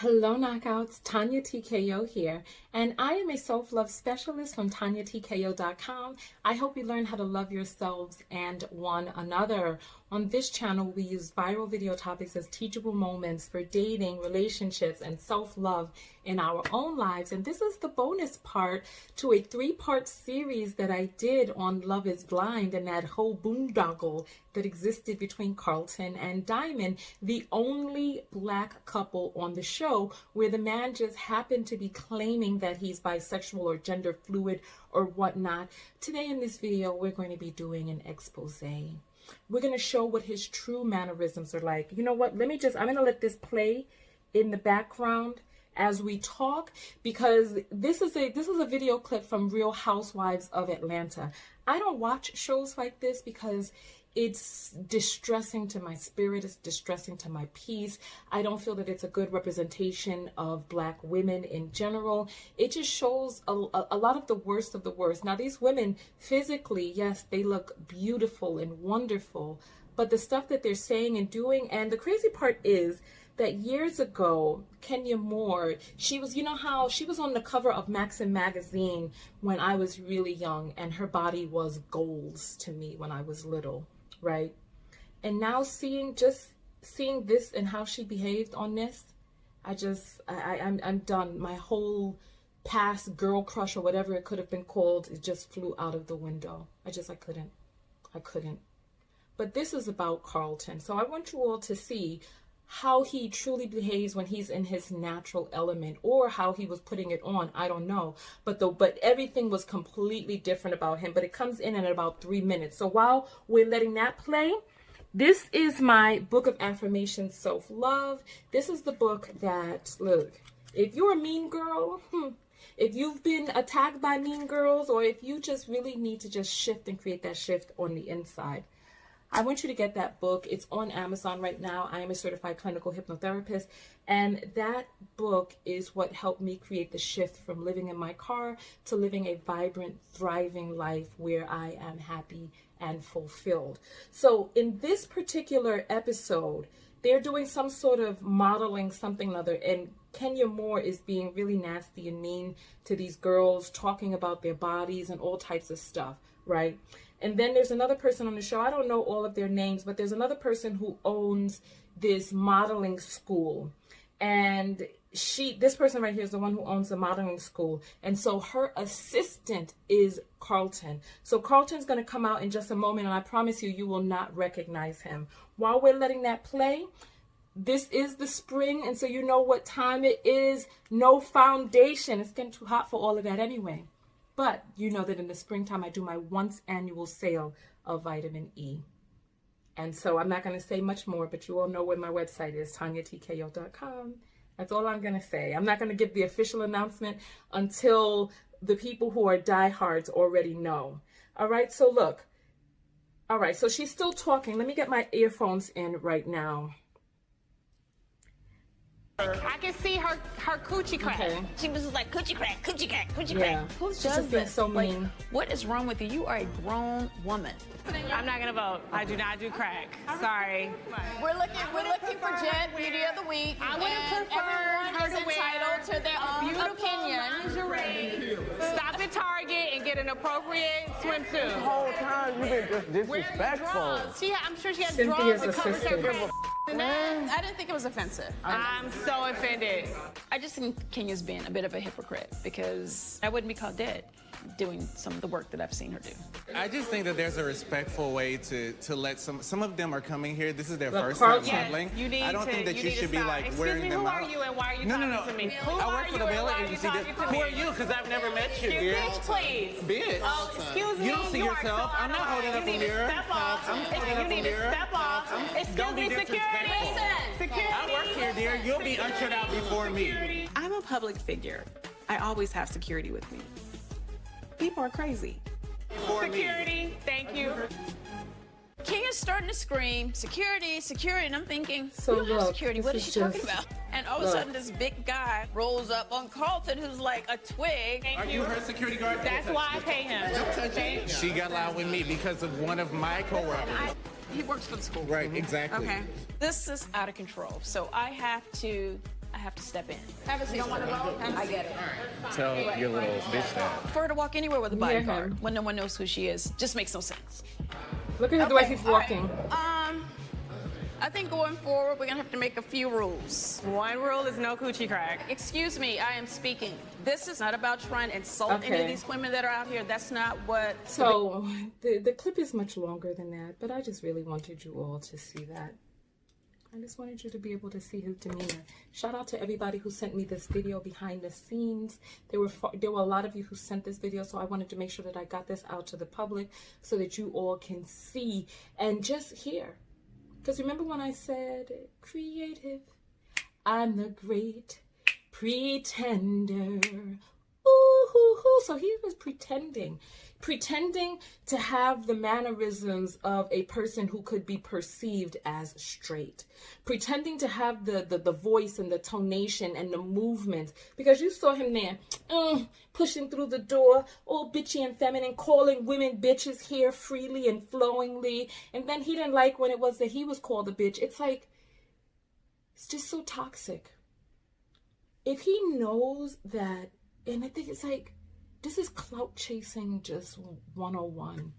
Hello knockouts, TonyaTko here, and I am a self-love specialist from TonyaTko.com. I hope you learn how to love yourselves and one another. On this channel, we use viral video topics as teachable moments for dating, relationships, and self-love in our own lives. And this is the bonus part to a 3-part series that I did on Love is Blind and that whole boondoggle that existed between Carlton and Diamond, the only black couple on the show where the man just happened to be claiming that he's bisexual or gender fluid or whatnot. Today in this video, we're going to be doing an expose. We're going to show what his true mannerisms are like. You know what? I'm going to let this play in the background as we talk, because this is a video clip from Real Housewives of Atlanta. I don't watch shows like this because it's distressing to my spirit. It's distressing to my peace. I don't feel that it's a good representation of black women in general. It just shows a lot of the worst of the worst. Now, these women physically, yes, they look beautiful and wonderful, but the stuff that they're saying and doing, and the crazy part is that years ago, Kenya Moore, she was, you know how she was on the cover of Maxim magazine when I was really young, and her body was gold to me when I was little, right? And now seeing this and how she behaved on this, I'm done. My whole past girl crush or whatever it could have been called, it just flew out of the window. I couldn't. But this is about Carlton. So I want you all to see how he truly behaves when he's in his natural element, or how he was putting it on. I don't know. But everything was completely different about him. But it comes in about 3 minutes. So while we're letting that play, this is my book of affirmations, self-love. This is the book that, look, if you're a mean girl, if you've been attacked by mean girls, or if you just really need to just shift and create that shift on the inside, I want you to get that book. It's on Amazon right now. I am a certified clinical hypnotherapist, and that book is what helped me create the shift from living in my car to living a vibrant, thriving life where I am happy and fulfilled. So in this particular episode, they're doing some sort of modeling something or other, and Kenya Moore is being really nasty and mean to these girls, talking about their bodies and all types of stuff, right? And then there's another person on the show. I don't know all of their names, but there's another person who owns this modeling school. And this person right here is the one who owns the modeling school. And so her assistant is Carlton. So Carlton's going to come out in just a moment, and I promise you, you will not recognize him. While we're letting that play, this is the spring, and so you know what time it is. No foundation. It's getting too hot for all of that anyway. But you know that in the springtime, I do my once annual sale of vitamin E. And so I'm not going to say much more, but you all know where my website is, TonyaTko.com. That's all I'm going to say. I'm not going to give the official announcement until the people who are diehards already know. All right, so look. All right, so she's still talking. Let me get my earphones in right now. I can see her coochie crack. Okay. She was just like, coochie crack, coochie crack, coochie Yeah. crack. Who She's does just being this? so mean. Like, what is wrong with you? You are a grown woman. I'm not gonna vote. I do not do crack. Sorry. We're looking for Jet Beauty of the Week. I would have preferred her to entitled to their own beautiful opinion. lingerie. Stop at Target and get an appropriate swimsuit. The whole time you've been just disrespectful. I'm sure she has Cynthia's draws that covers her assistant. I didn't think it was offensive. I'm so offended. I just think Kenya's being a bit of a hypocrite because I wouldn't be caught dead doing some of the work that I've seen her do. I just think that there's a respectful way to let some of them are coming here. This is their Look, first time Carlton. modeling. You need I don't to, think that you need should to be stop. like Excuse wearing me, them who out. are you and why are you No, talking no, no. to me? Who I are work for you the and Bell why are you Agency. talking to Who me? are you? Because I've never met you, dear. Bitch, please. Bitch. Oh, excuse me. You don't see You are yourself. so I'm not out of holding line. up a You need to mirror. step off. I'm holding You up a need to mirror. step off. Excuse Don't be me, security. disrespectful. Security. I work here, dear. You'll be ushered out before me. I'm a public figure. I always have security with me. People are crazy. Before me. Security. Thank you. Kenya's starting to scream, security, security, and I'm thinking, So you don't have look, security. this What is is she talking just- about? And all of a look. sudden, this big guy rolls up on Carlton, who's like a twig. Are you her security guard? That's why I pay him. Thank you. She got loud with me because of one of my coworkers. He works for the school. Right, exactly. Okay. This is out of control. So I have to have to step in. Have a seat. I get it. Tell your little bitch that. For her to walk anywhere with a Near bodyguard him. when no one knows who she is just makes no sense. Look at the way he's walking. I think going forward, we're gonna have to make a few rules. One rule is no coochie crack. Excuse me, I am speaking. This is not about trying to insult any Okay. of these women that are out here. That's not what. So the clip is much longer than that, but I just really wanted you all to see that. I just wanted you to be able to see his demeanor. Shout out to everybody who sent me this video behind the scenes. There were a lot of you who sent this video, so I wanted to make sure that I got this out to the public so that you all can see and just hear. Because remember when I said, creative, I'm the great pretender. Ooh, hoo, hoo. So he was pretending to have the mannerisms of a person who could be perceived as straight, pretending to have the voice and the tonation and the movement, because you saw him there pushing through the door, all bitchy and feminine, calling women bitches here freely and flowingly, and then he didn't like when it was that he was called a bitch. It's like, it's just so toxic. If he knows that, and I think it's like, this is clout chasing just 101.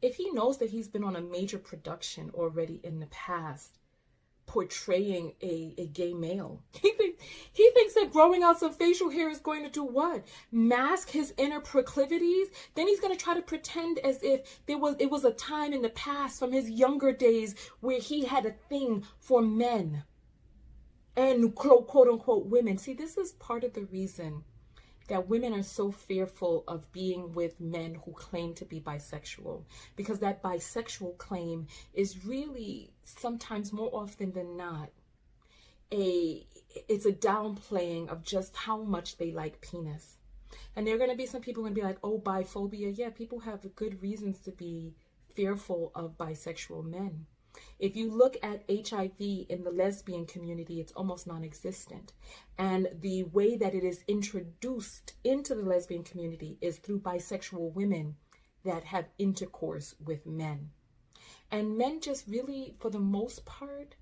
If he knows that he's been on a major production already in the past, portraying a gay male, he thinks that growing out some facial hair is going to do what? Mask his inner proclivities? Then he's going to try to pretend as if it was a time in the past from his younger days where he had a thing for men and quote unquote women. See, this is part of the reason that women are so fearful of being with men who claim to be bisexual, because that bisexual claim is really sometimes, more often than not, it's a downplaying of just how much they like penis. And there are going to be some people who are going to be like, oh, biphobia. Yeah, people have good reasons to be fearful of bisexual men. If you look at HIV in the lesbian community, it's almost non-existent. And the way that it is introduced into the lesbian community is through bisexual women that have intercourse with men. And men just really, for the most part,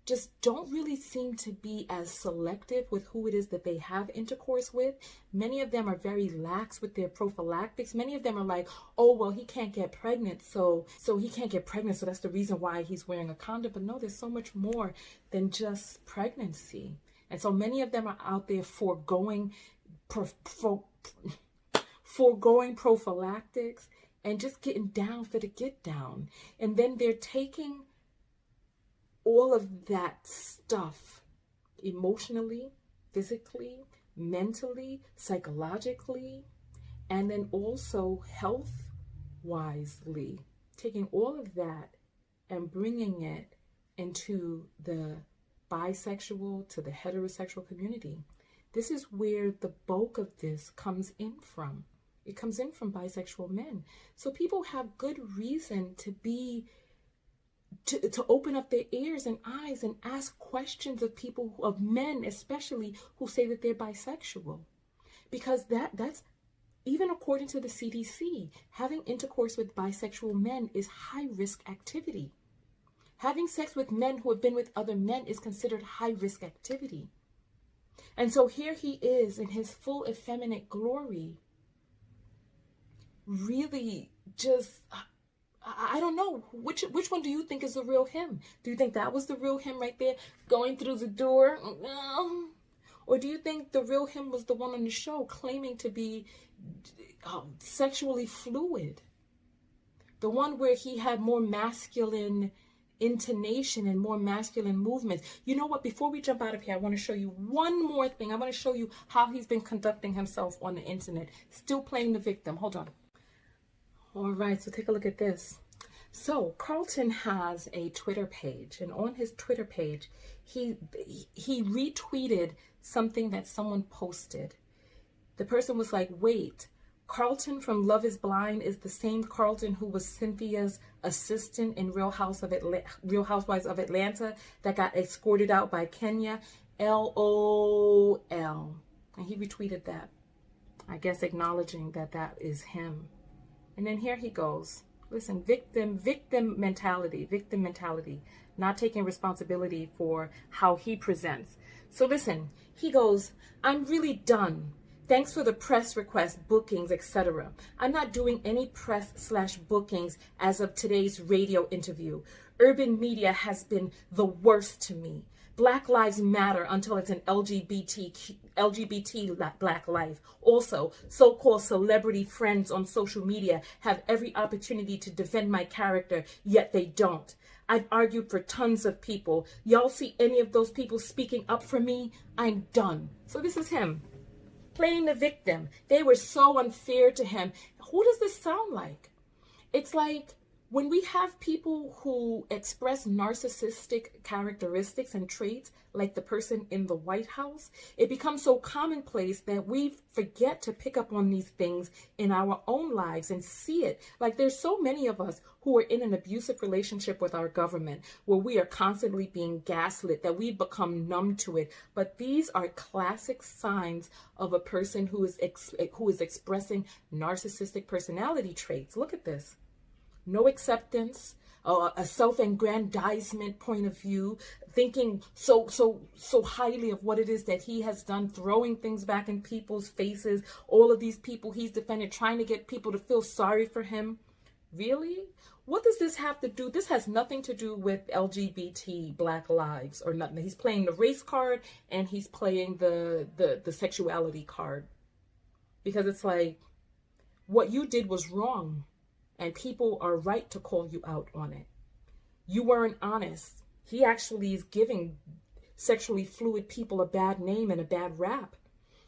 just don't really seem to be as selective with who it is that they have intercourse with. Many of them are very lax with their prophylactics. Many of them are like, oh, well, he can't get pregnant, so he can't get pregnant, so that's the reason why he's wearing a condom. But no, there's so much more than just pregnancy. And so many of them are out there foregoing prophylactics and just getting down for the get down. And then they're taking all of that stuff emotionally, physically, mentally, psychologically, and then also health-wisely, taking all of that and bringing it into the bisexual to the heterosexual community. This is where the bulk of this comes in from. It comes in from bisexual men. So people have good reason to be to open up their ears and eyes and ask questions of people, of men especially, who say that they're bisexual. Because that's, even according to the CDC, having intercourse with bisexual men is high-risk activity. Having sex with men who have been with other men is considered high-risk activity. And so here he is in his full effeminate glory, really just... I don't know. Which one do you think is the real him? Do you think that was the real him right there going through the door? Or do you think the real him was the one on the show claiming to be sexually fluid? The one where he had more masculine intonation and more masculine movements. You know what? Before we jump out of here, I want to show you one more thing. I want to show you how he's been conducting himself on the internet. Still playing the victim. Hold on. All right, so take a look at this. So Carlton has a Twitter page, and on his Twitter page, he retweeted something that someone posted. The person was like, wait, Carlton from Love is Blind is the same Carlton who was Cynthia's assistant in Real Housewives of Atlanta that got escorted out by Kenya? LOL. And he retweeted that, I guess acknowledging that that is him. And then here he goes Listen, victim mentality, not taking responsibility for how he presents. So listen, he goes, I'm really done. Thanks for the press request, bookings, etc. I'm not doing any press/bookings as of today's radio interview. Urban media has been the worst to me. Black lives matter until it's an LGBT black life. Also, so-called celebrity friends on social media have every opportunity to defend my character, yet they don't. I've argued for tons of people. Y'all see any of those people speaking up for me? I'm done. So this is him playing the victim. They were so unfair to him. Who does this sound like? It's like when we have people who express narcissistic characteristics and traits, like the person in the White House, it becomes so commonplace that we forget to pick up on these things in our own lives and see it. Like there's so many of us who are in an abusive relationship with our government, where we are constantly being gaslit, that we become numb to it. But these are classic signs of a person who is expressing narcissistic personality traits. Look at this. No acceptance, a self-aggrandizement point of view, thinking so highly of what it is that he has done, throwing things back in people's faces, all of these people he's defended, trying to get people to feel sorry for him. Really? What does this have to do? This has nothing to do with LGBT Black lives or nothing. He's playing the race card and he's playing the sexuality card. Because it's like, what you did was wrong. And people are right to call you out on it. You weren't honest. He actually is giving sexually fluid people a bad name and a bad rap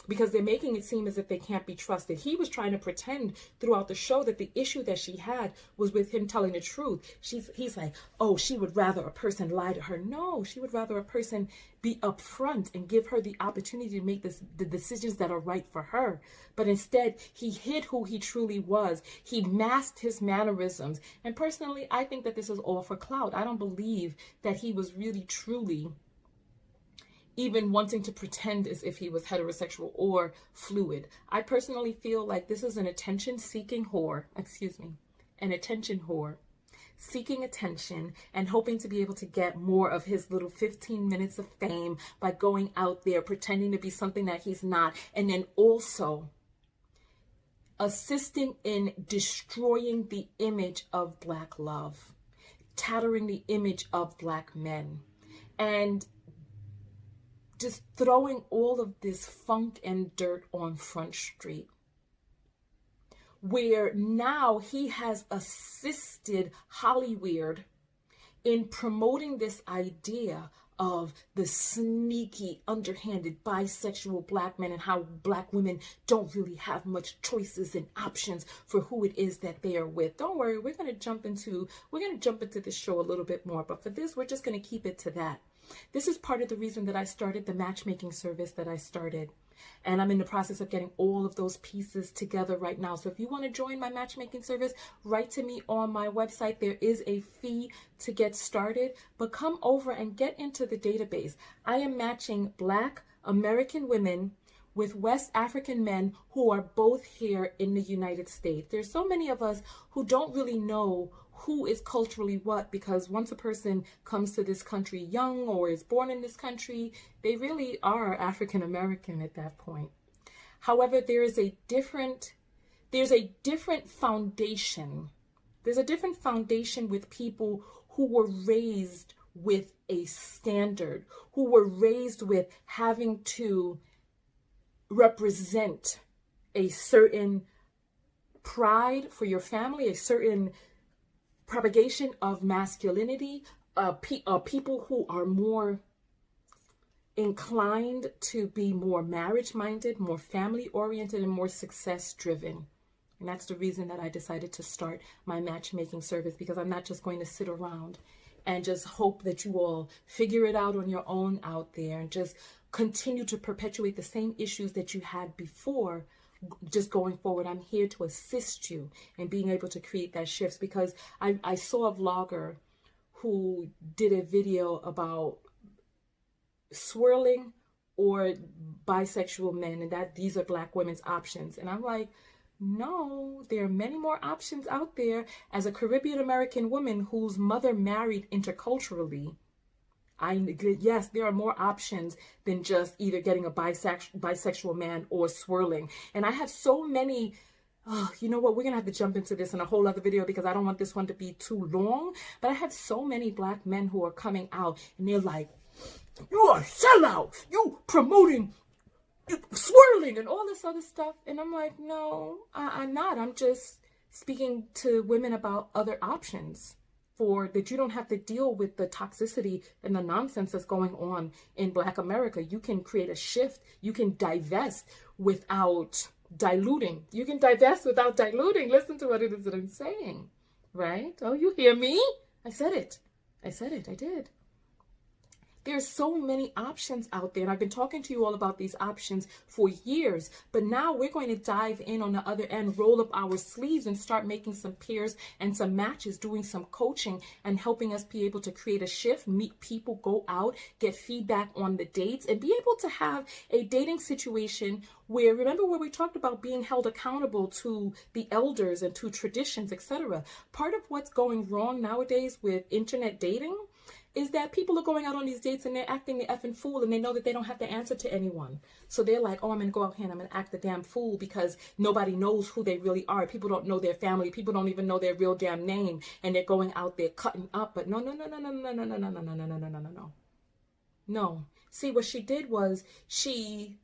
because they're making it seem as if they can't be trusted. He was trying to pretend throughout the show that the issue that she had was with him telling the truth. He's like, oh, she would rather a person lie to her. No, she would rather a person be upfront and give her the opportunity to make the decisions that are right for her. But instead, he hid who he truly was. He masked his mannerisms. And personally, I think that this is all for clout. I don't believe that he was really, truly even wanting to pretend as if he was heterosexual or fluid. I personally feel like this is an attention-seeking whore, an attention whore, seeking attention and hoping to be able to get more of his little 15 minutes of fame by going out there pretending to be something that he's not, and then also assisting in destroying the image of Black love, tattering the image of Black men, and just throwing all of this funk and dirt on Front Street, where now he has assisted Hollywood in promoting this idea of the sneaky, underhanded, bisexual Black men and how Black women don't really have much choices and options for who it is that they are with. Don't worry, we're going to jump into this show a little bit more, but for this, we're just going to keep it to that. This is part of the reason that I started the matchmaking service that I started. And I'm in the process of getting all of those pieces together right now. So if you want to join my matchmaking service, write to me on my website. There is a fee to get started, but come over and get into the database. I am matching Black American women with West African men who are both here in the United States. There's so many of us who don't really know who is culturally what, because once a person comes to this country young or is born in this country, they really are African American at that point. However, there's a different foundation. There's a different foundation with people who were raised with a standard, who were raised with having to represent a certain pride for your family, a certain propagation of masculinity, people who are more inclined to be more marriage-minded, more family-oriented, and more success-driven. And that's the reason that I decided to start my matchmaking service, because I'm not just going to sit around and just hope that you all figure it out on your own out there and just continue to perpetuate the same issues that you had before. Just going forward, I'm here to assist you in being able to create that shift, because I saw a vlogger who did a video about swirling or bisexual men, and that these are Black women's options. And I'm like, No, there are many more options out there. As a Caribbean American woman whose mother married interculturally, yes, there are more options than just either getting a bisexual man or swirling. And I have so many, you know what, we're going to have to jump into this in a whole other video because I don't want this one to be too long. But I have so many black men who are coming out and they're like, you are a sellout, you promoting swirling and all this other stuff. And I'm like, no, I'm not. I'm just speaking to women about other options for that. You don't have to deal with the toxicity and the nonsense that's going on in Black America. You can create a shift. You can divest without diluting. You can divest without diluting. Listen to what it is that I'm saying, right? Oh, you hear me? I said it. I said it. I did. There's so many options out there, and I've been talking to you all about these options for years, but now we're going to dive in on the other end, roll up our sleeves and start making some pairs and some matches, doing some coaching and helping us be able to create a shift, meet people, go out, get feedback on the dates, and be able to have a dating situation where, remember where we talked about being held accountable to the elders and to traditions, etc. Part of what's going wrong nowadays with internet dating is that people are going out on these dates and they're acting the effing fool, and they know that they don't have to answer to anyone. So they're like, oh, I'm going to go out here and I'm going to act the damn fool because nobody knows who they really are. People don't know their family. People don't even know their real damn name. And they're going out there cutting up. But no. No. See, what she did was she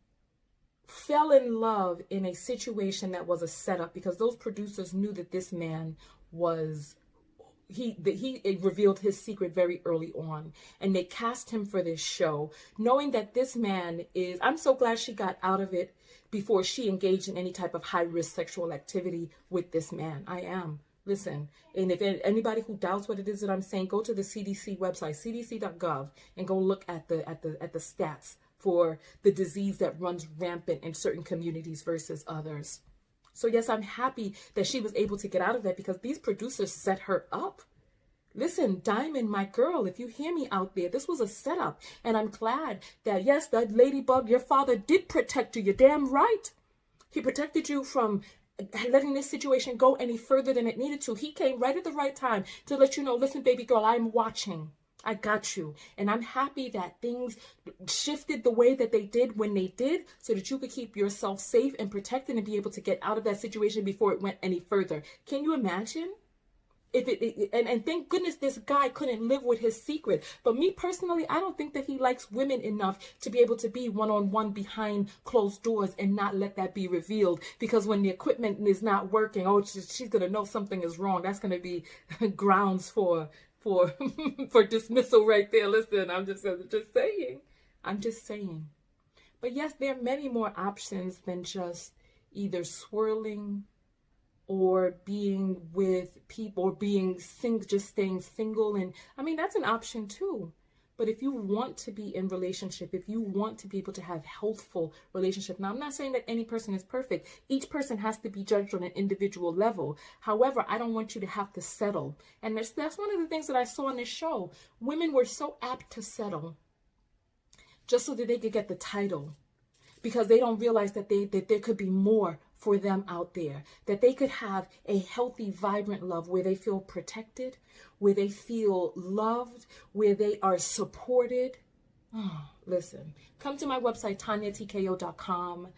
fell in love in a situation that was a setup because those producers knew that this man was... He revealed his secret very early on, and they cast him for this show, knowing that this man is, I'm so glad she got out of it before she engaged in any type of high-risk sexual activity with this man. I am. Listen, and if anybody who doubts what it is that I'm saying, go to the CDC website, cdc.gov, and go look at the stats for the disease that runs rampant in certain communities versus others. So yes, I'm happy that she was able to get out of that because these producers set her up. Listen, Diamond, my girl, if you hear me out there, this was a setup. And I'm glad that, yes, that ladybug, your father did protect you. You're damn right. He protected you from letting this situation go any further than it needed to. He came right at the right time to let you know, listen, baby girl, I'm watching. I got you. And I'm happy that things shifted the way that they did when they did so that you could keep yourself safe and protected and be able to get out of that situation before it went any further. Can you imagine? And thank goodness this guy couldn't live with his secret. But me personally, I don't think that he likes women enough to be able to be one-on-one behind closed doors and not let that be revealed. Because when the equipment is not working, oh, she's going to know something is wrong. That's going to be grounds for dismissal right there. Listen, I'm just saying. But yes, there are many more options than just either swirling or being with people or being just staying single. And I mean, that's an option too. But if you want to be in relationship, if you want to be able to have healthful relationship, now I'm not saying that any person is perfect. Each person has to be judged on an individual level. However, I don't want you to have to settle. And that's one of the things that I saw on this show. Women were so apt to settle just so that they could get the title, because they don't realize that there could be more for them out there, that they could have a healthy, vibrant love where they feel protected, where they feel loved, where they are supported. Oh, listen, come to my website, TonyaTko.com,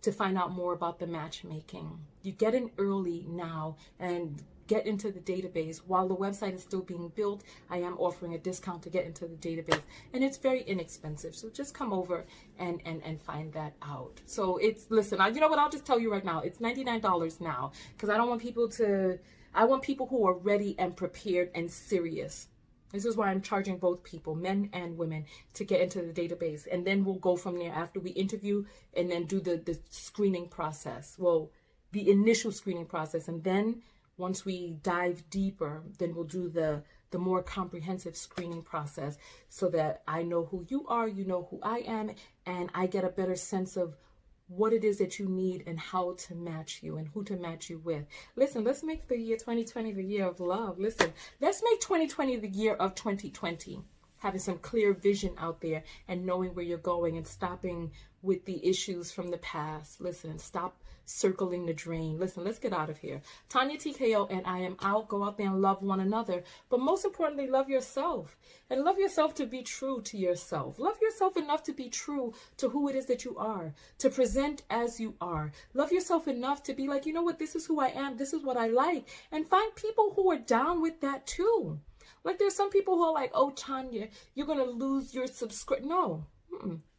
to find out more about the matchmaking. You get in early now and get into the database. While the website is still being built, I am offering a discount to get into the database, and it's very inexpensive. So just come over and find that out. So it's, listen, you know what, I'll just tell you right now, it's $99 now, because I don't want people to, I want people who are ready and prepared and serious. This is why I'm charging both people, men and women, to get into the database. And then we'll go from there after we interview and then do the screening process. Well, the initial screening process. And then once we dive deeper, then we'll do the more comprehensive screening process so that I know who you are, you know who I am, and I get a better sense of what it is that you need and how to match you and who to match you with. Listen, let's make the year 2020 the year of love. Listen, let's make 2020 the year of 2020. having some clear vision out there and knowing where you're going and stopping with the issues from the past. Listen, stop circling the drain. Listen, let's get out of here. Tonya TKO and I am out. Go out there and love one another. But most importantly, love yourself. And love yourself to be true to yourself. Love yourself enough to be true to who it is that you are. To present as you are. Love yourself enough to be like, you know what, this is who I am. This is what I like. And find people who are down with that too. Like there's some people who are like, oh, Tonya, you're going to lose your subscribe. No.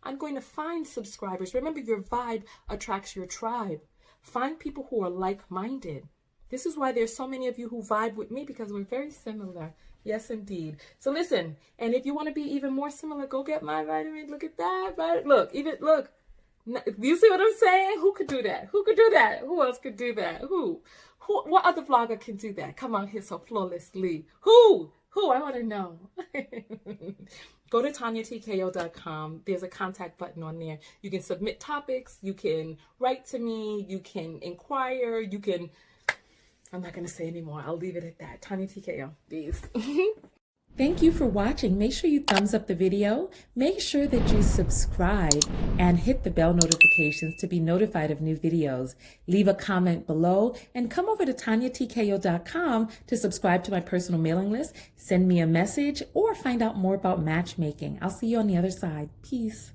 I'm going to find subscribers. Remember, your vibe attracts your tribe. Find people who are like-minded. This is why there's so many of you who vibe with me, because we're very similar. Yes, indeed. So listen, and if you want to be even more similar, go get my vitamin. Look at that. Look. You see what I'm saying? Who could do that? Who could do that? Who else could do that? Who? What other vlogger can do that? Come on here so flawlessly. Who? I want to know. Go to TonyaTko.com. There's a contact button on there. You can submit topics. You can write to me. You can inquire. You can... I'm not going to say anymore. I'll leave it at that. Tonya TKO. Peace. Thank you for watching. Make sure you thumbs up the video. Make sure that you subscribe and hit the bell notifications to be notified of new videos. Leave a comment below and come over to TonyaTko.com to subscribe to my personal mailing list, send me a message, or find out more about matchmaking. I'll see you on the other side. Peace.